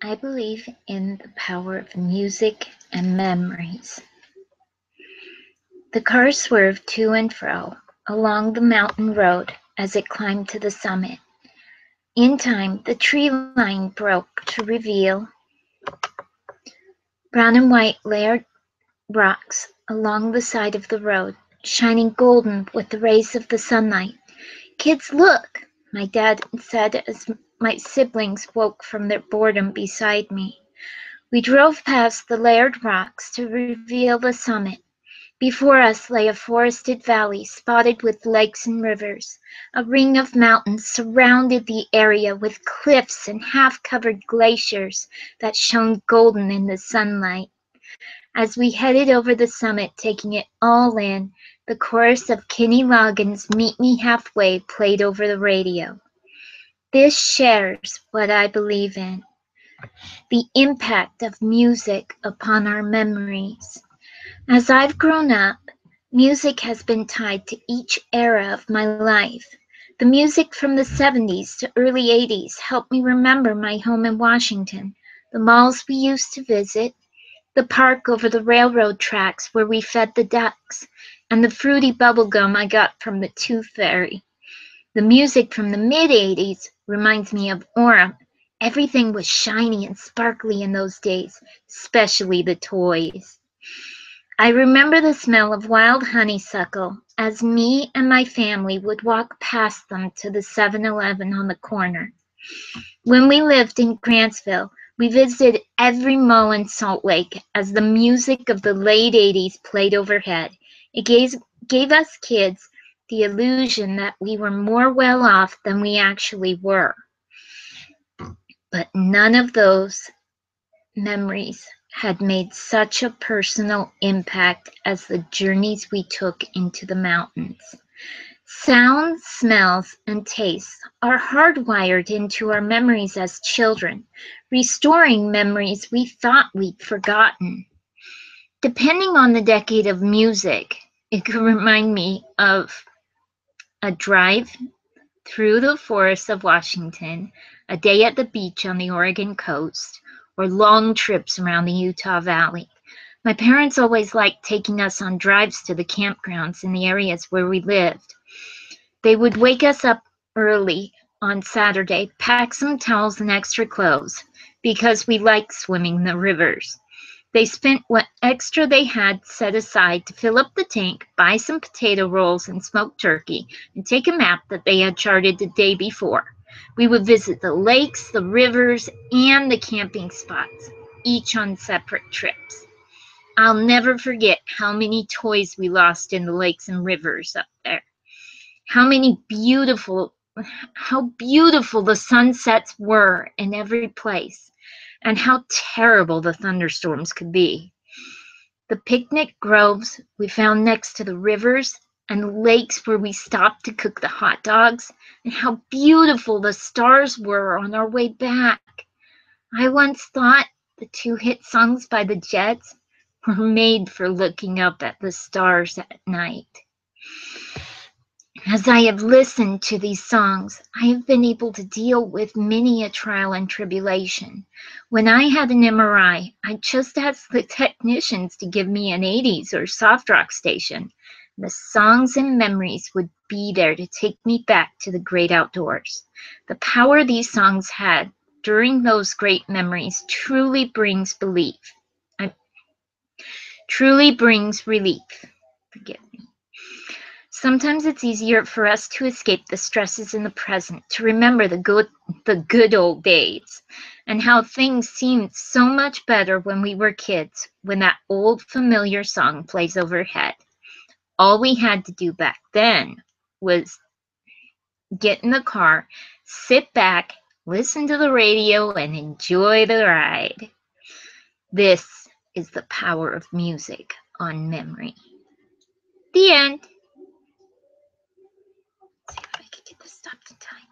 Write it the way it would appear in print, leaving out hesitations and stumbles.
I believe in the power of music and memories. The car swerved to and fro along the mountain road as it climbed to the summit. In time, the tree line broke to reveal brown and white layered rocks along the side of the road, shining golden with the rays of the sunlight. "Kids, look!" my dad said as my siblings woke from their boredom beside me. We drove past the layered rocks to reveal the summit. Before us lay a forested valley spotted with lakes and rivers. A ring of mountains surrounded the area with cliffs and half-covered glaciers that shone golden in the sunlight. As we headed over the summit, taking it all in, the chorus of Kenny Loggins' "Meet Me Halfway" played over the radio. This shares what I believe in: the impact of music upon our memories. As I've grown up, music has been tied to each era of my life. The music from the 70s to early 80s helped me remember my home in Washington, the malls we used to visit, the park over the railroad tracks where we fed the ducks, and the fruity bubble gum I got from the Tooth Fairy. The music from the mid-80s reminds me of Orem. Everything was shiny and sparkly in those days, especially the toys. I remember the smell of wild honeysuckle as me and my family would walk past them to the 7-Eleven on the corner. When we lived in Grantsville, we visited every mall in Salt Lake as the music of the late 80s played overhead. It gave us kids the illusion that we were more well off than we actually were. But none of those memories had made such a personal impact as the journeys we took into the mountains. Sounds, smells, and tastes are hardwired into our memories as children, restoring memories we thought we'd forgotten. Depending on the decade of music, it could remind me of a drive through the forests of Washington, a day at the beach on the Oregon coast, or long trips around the Utah Valley. My parents always liked taking us on drives to the campgrounds in the areas where we lived. They would wake us up early on Saturday, pack some towels and extra clothes, because we liked swimming in the rivers. They spent what extra they had set aside to fill up the tank, buy some potato rolls and smoked turkey, and take a map that they had charted the day before. We would visit the lakes, the rivers, and the camping spots, each on separate trips. I'll never forget how many toys we lost in the lakes and rivers up there. How beautiful the sunsets were in every place, and how terrible the thunderstorms could be. The picnic groves we found next to the rivers and lakes where we stopped to cook the hot dogs, and how beautiful the stars were on our way back. I once thought the 2 hit songs by the Jets were made for looking up at the stars at night. As I have listened to these songs, I have been able to deal with many a trial and tribulation. When I had an MRI, I just asked the technicians to give me an 80s or soft rock station. The songs and memories would be there to take me back to the great outdoors. The power these songs had during those great memories truly brings relief. Forgive me. Sometimes it's easier for us to escape the stresses in the present, to remember the good old days, and how things seemed so much better when we were kids, when that old familiar song plays overhead. All we had to do back then was get in the car, sit back, listen to the radio, and enjoy the ride. This is the power of music on memory. The end. See if I can get this stopped in time.